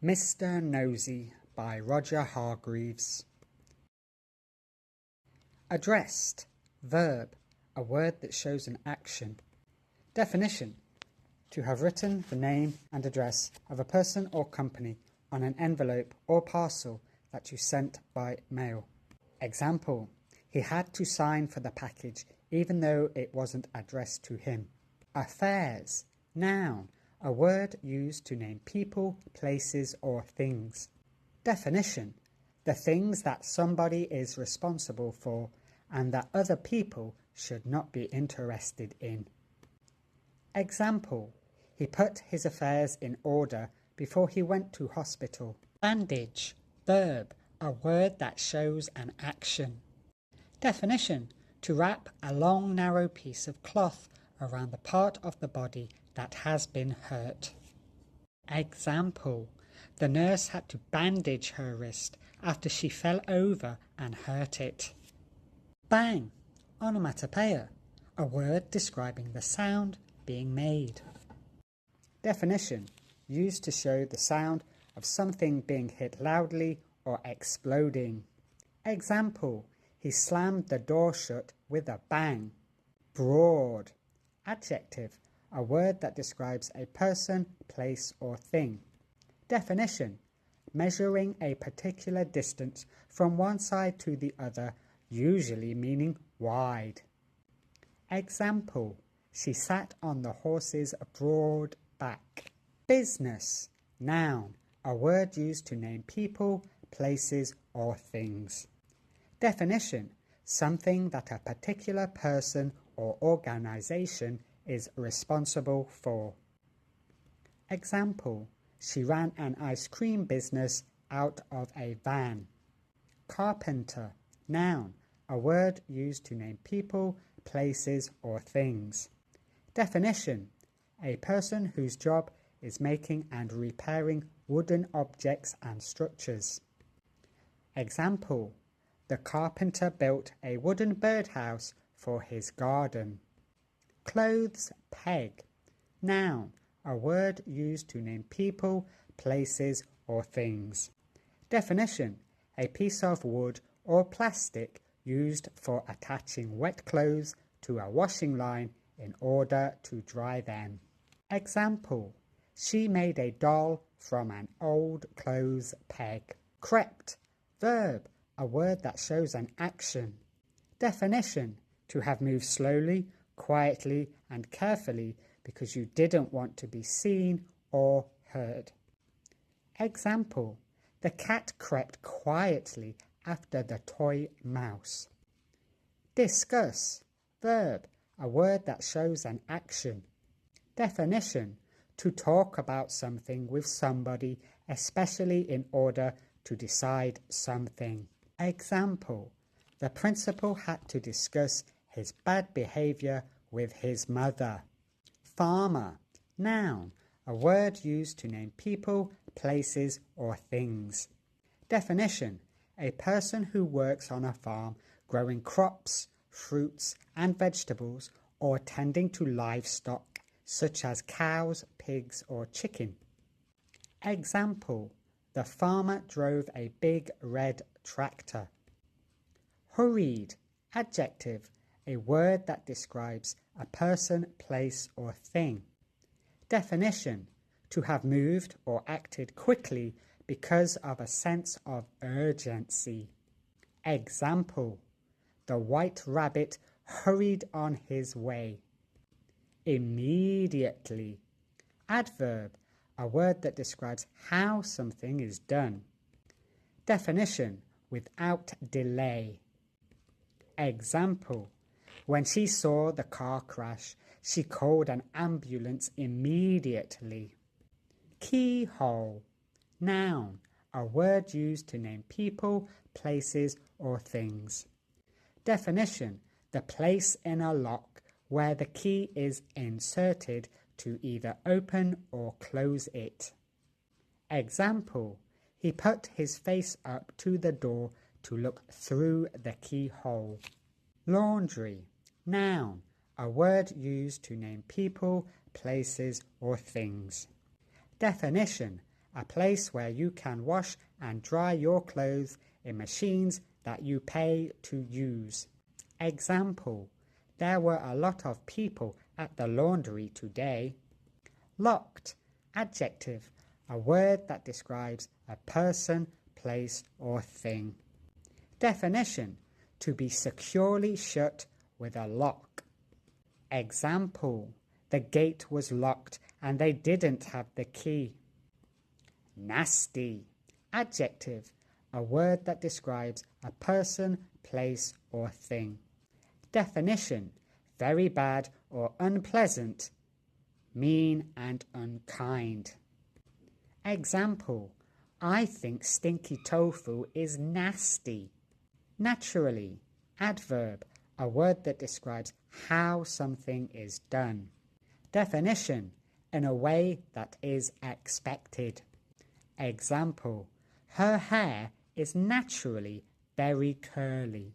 Mr. Nosey by Roger Hargreaves. Addressed, verb, a word that shows an action. Definition: to have written the name and address of a person or company on an envelope or parcel that you sent by mail. Example: he had to sign for the package even though it wasn't addressed to him. Affairs, noun, a word used to name people, places or things. Definition: the things that somebody is responsible for and that other people should not be interested in. Example: he put his affairs in order before he went to hospital. Bandage, verb, a word that shows an action. Definition: to wrap a long narrow piece of cloth around the part of the body that has been hurt. Example: the nurse had to bandage her wrist after she fell over and hurt it. Bang, onomatopoeia, a word describing the sound being made. Definition: used to show the sound of something being hit loudly or exploding. Example: he slammed the door shut with a bang. Broad, adjective, a word that describes a person, place or thing. Definition: measuring a particular distance from one side to the other, usually meaning wide. Example: she sat on the horse's broad back. Business, noun, a word used to name people, places or things. Definition: something that a particular person or organization is responsible for. Example: she ran an ice cream business out of a van. Carpenter, noun, a word used to name people, places or things. Definition: a person whose job is making and repairing wooden objects and structures. Example: the carpenter built a wooden birdhouse for his garden. Clothes peg, noun, a word used to name people, places or things. Definition: a piece of wood or plastic used for attaching wet clothes to a washing line in order to dry them. Example: she made a doll from an old clothes peg. Crept, verb, a word that shows an action. Definition: to have moved slowly, quietly and carefully because you didn't want to be seen or heard. Example: the cat crept quietly after the toy mouse. Discuss, verb, a word that shows an action. Definition: to talk about something with somebody, especially in order to decide something. Example: the principal had to discuss his bad behavior with his mother. Farmer, noun, a word used to name people, places or things. Definition: a person who works on a farm growing crops, fruits and vegetables or tending to livestock such as cows, pigs or chicken. Example: the farmer drove a big red tractor. Hurried, adjective, a word that describes a person, place or thing. Definition: to have moved or acted quickly because of a sense of urgency. Example: the white rabbit hurried on his way. Immediately, adverb, a word that describes how something is done. Definition: without delay. Example: when she saw the car crash, she called an ambulance immediately. Keyhole, noun, a word used to name people, places or things. Definition: the place in a lock where the key is inserted to either open or close it. Example: he put his face up to the door to look through the keyhole. Laundry, noun, a word used to name people, places or things. Definition: a place where you can wash and dry your clothes in machines that you pay to use. Example, there were a lot of people at the laundry today. Locked, adjective, a word that describes a person, place, or thing. Definition, to be securely shut with a lock. Example, the gate was locked and they didn't have the key. Nasty, adjective, a word that describes a person, place, or thing. Definition, very bad or unpleasant, mean and unkind. Example, I think stinky tofu is nasty. Naturally, adverb, a word that describes how something is done. Definition, in a way that is expected. Example, her hair is naturally very curly.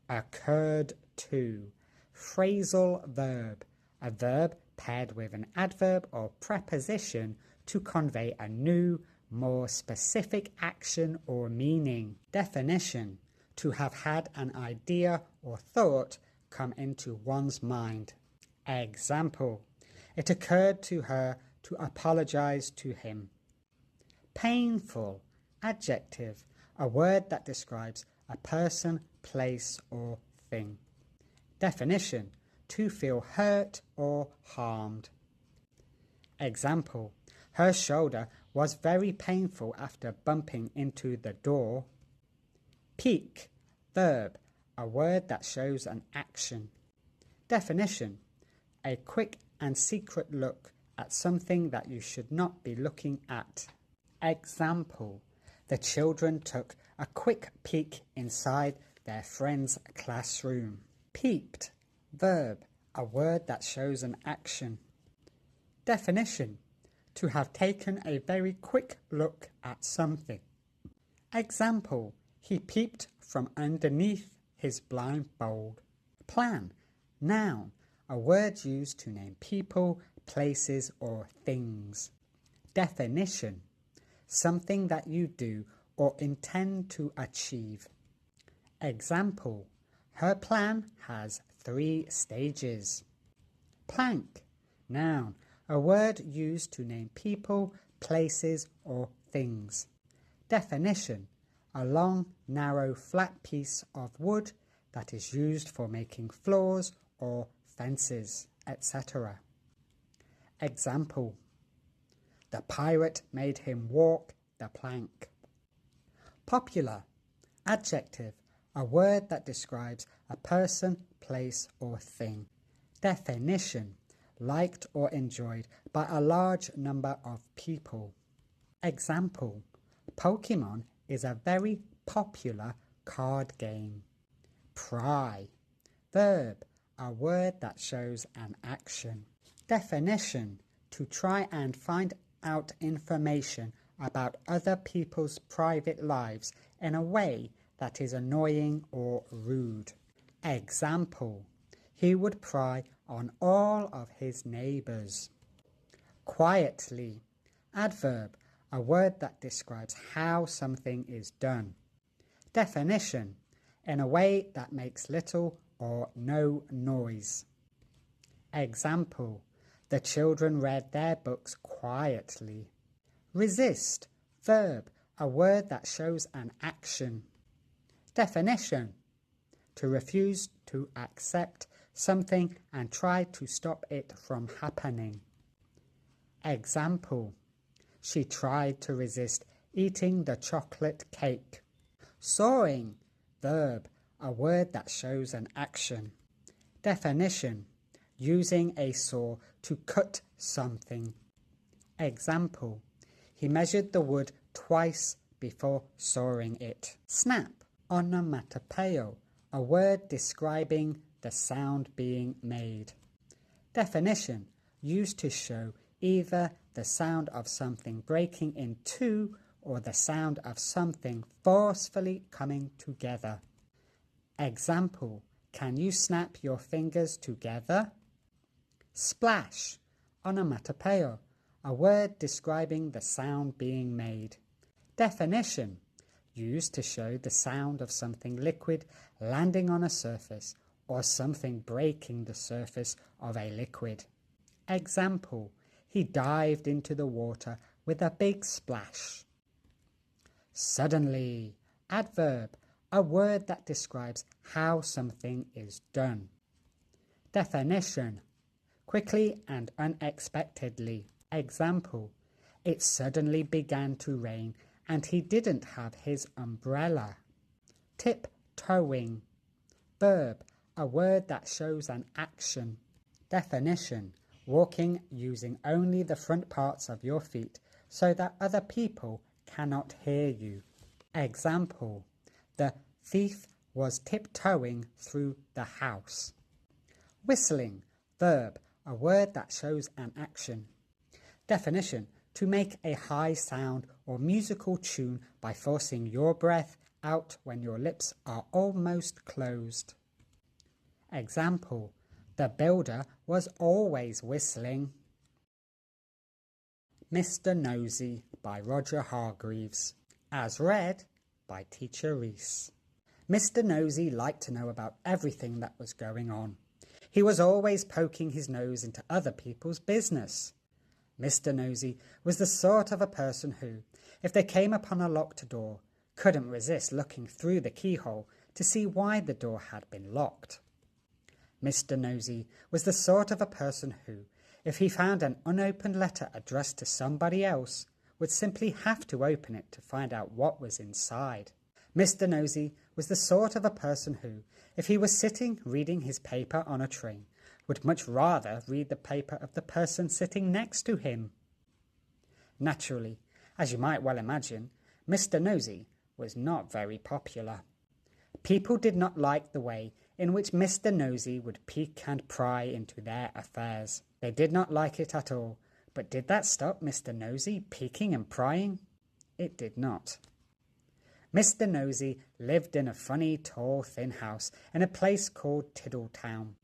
Occurred to. Phrasal verb, a verb paired with an adverb or preposition to convey a new, more specific action or meaning. Definition, to have had an idea or thought come into one's mind. Example, it occurred to her to apologize to him. Painful, adjective, a word that describes a person, place, or thing. Definition, to feel hurt or harmed. Example, her shoulder was very painful after bumping into the door. Peek, verb, a word that shows an action. Definition, a quick and secret look at something that you should not be looking at. Example, the children took a quick peek inside their friend's classroom. Peeped, verb, a word that shows an action. Definition, to have taken a very quick look at something. Example, he peeped from underneath his blindfold. Plan, noun, a word used to name people, places, or things. Definition, something that you do or intend to achieve. Example, her plan has 3 stages. Plank, noun, a word used to name people, places, or things. Definition, a long, narrow, flat piece of wood that is used for making floors or fences, etc. Example, the pirate made him walk the plank. Popular, adjective, a word that describes a person, place, or thing. Definition, liked or enjoyed by a large number of people. Example, Pokemon is a very popular card game. Pry, verb, a word that shows an action. Definition, to try and find out information about other people's private lives in a way that is annoying or rude. Example, he would pry on all of his neighbors. Quietly, adverb, a word that describes how something is done. Definition, in a way that makes little or no noise. Example, the children read their books quietly. Resist, verb, a word that shows an action. Definition, to refuse to accept something and try to stop it from happening. Example, she tried to resist eating the chocolate cake. Sawing, verb, a word that shows an action. Definition, using a saw to cut something. Example, he measured the wood twice before sawing it. Snap, onomatopoeia, a word describing the sound being made. Definition, used to show either the sound of something breaking in two or the sound of something forcefully coming together. Example, can you snap your fingers together? Splash, onomatopoeia, a word describing the sound being made. Definition, used to show the sound of something liquid landing on a surface or something breaking the surface of a liquid. Example, he dived into the water with a big splash. Suddenly, adverb, a word that describes how something is done. Definition, quickly and unexpectedly. Example, it suddenly began to rain and he didn't have his umbrella. Tiptoeing, verb, a word that shows an action. Definition, walking using only the front parts of your feet so that other people cannot hear you. Example, the thief was tiptoeing through the house. Whistling, verb, a word that shows an action. Definition, to make a high sound or musical tune by forcing your breath out when your lips are almost closed. Example, the builder was always whistling. Mr. Nosey by Roger Hargreaves. As read by Teacher Reese. Mr. Nosey liked to know about everything that was going on. He was always poking his nose into other people's business. Mr. Nosey was the sort of a person who, if they came upon a locked door, couldn't resist looking through the keyhole to see why the door had been locked. Mr. Nosey was the sort of a person who, if he found an unopened letter addressed to somebody else, would simply have to open it to find out what was inside. Mr. Nosey was the sort of a person who, if he was sitting reading his paper on a train, would much rather read the paper of the person sitting next to him. Naturally, as you might well imagine, Mr. Nosey was not very popular. People did not like the way in which Mr. Nosey would peek and pry into their affairs. They did not like it at all, but did that stop Mr. Nosey peeking and prying? It did not. Mr. Nosey lived in a funny, tall, thin house in a place called Tiddletown.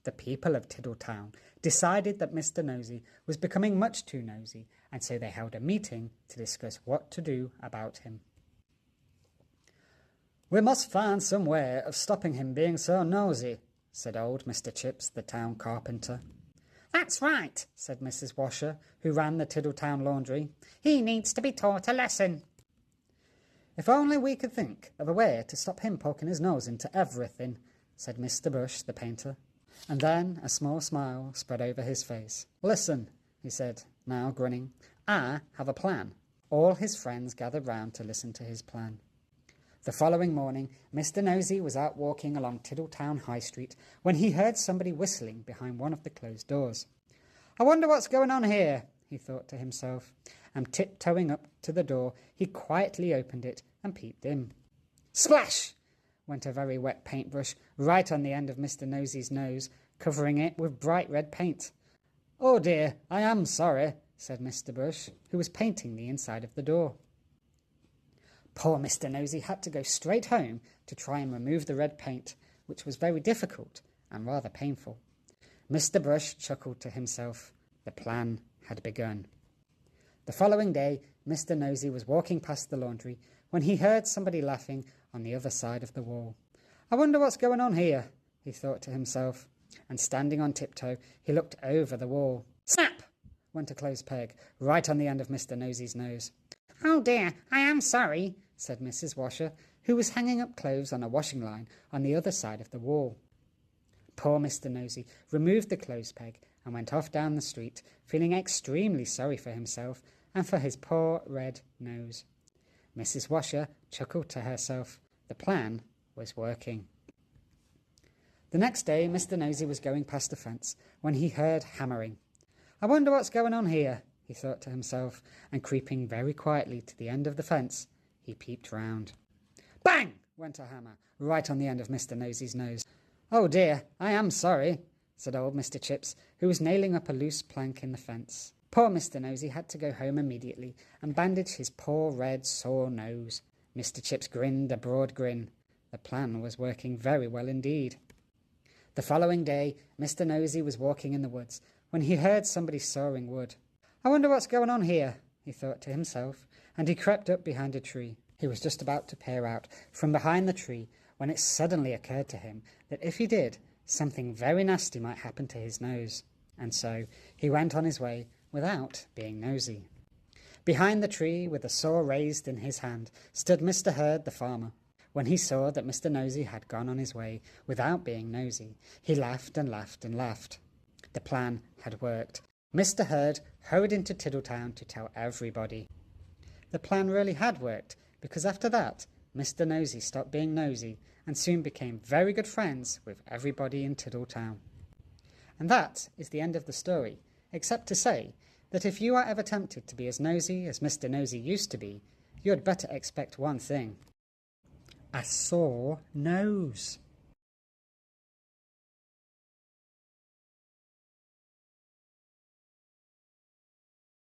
The people of Tiddletown decided that Mr. Nosey was becoming much too nosy, and so they held a meeting to discuss what to do about him. "We must find some way of stopping him being so nosy," said old Mr. Chips, the town carpenter. "That's right," said Mrs. Washer, who ran the Tiddletown laundry. "He needs to be taught a lesson." "If only we could think of a way to stop him poking his nose into everything," said Mr. Bush, the painter. And then a small smile spread over his face. "Listen," he said, now grinning. "I have a plan." All his friends gathered round to listen to his plan. The following morning, Mr. Nosey was out walking along Tiddletown High Street when he heard somebody whistling behind one of the closed doors. "I wonder what's going on here," he thought to himself, and tiptoeing up to the door, he quietly opened it and peeped in. Splash! Went a very wet paintbrush right on the end of Mr. Nosey's nose, covering it with bright red paint. "Oh dear, I am sorry," said Mr. Bush, who was painting the inside of the door. Poor Mr. Nosey had to go straight home to try and remove the red paint, which was very difficult and rather painful. Mr. Bush chuckled to himself. The plan had begun. The following day, Mr. Nosey was walking past the laundry when he heard somebody laughing on the other side of the wall. "I wonder what's going on here," he thought to himself, and standing on tiptoe, he looked over the wall. Snap! Went a clothes peg right on the end of Mr. Nosey's nose. "Oh dear, I am sorry," said Mrs. Washer, who was hanging up clothes on a washing line on the other side of the wall. Poor Mr. Nosey removed the clothes peg and went off down the street, feeling extremely sorry for himself and for his poor red nose. Mrs. Washer chuckled to herself. The plan was working. The next day, Mr. Nosey was going past a fence when he heard hammering. "I wonder what's going on here," he thought to himself, and creeping very quietly to the end of the fence, he peeped round. Bang! Went a hammer right on the end of Mr. Nosey's nose. "Oh dear, I am sorry," said old Mr. Chips, who was nailing up a loose plank in the fence. Poor Mr. Nosey had to go home immediately and bandage his poor red sore nose. Mr. Chips grinned a broad grin. The plan was working very well indeed. The following day, Mr. Nosey was walking in the woods when he heard somebody sawing wood. "I wonder what's going on here," he thought to himself, and he crept up behind a tree. He was just about to peer out from behind the tree when it suddenly occurred to him that if he did, something very nasty might happen to his nose, and so he went on his way without being nosy. Behind the tree, with a saw raised in his hand, stood Mr. Herd the farmer. When he saw that Mr. Nosey had gone on his way without being nosy, he laughed and laughed and laughed. The plan had worked. Mr. Herd hurried into Tiddletown to tell everybody. The plan really had worked, because after that, Mr. Nosey stopped being nosy and soon became very good friends with everybody in Tiddletown. And that is the end of the story, except to say that if you are ever tempted to be as nosy as Mr. Nosey used to be, you had better expect one thing: a sore nose.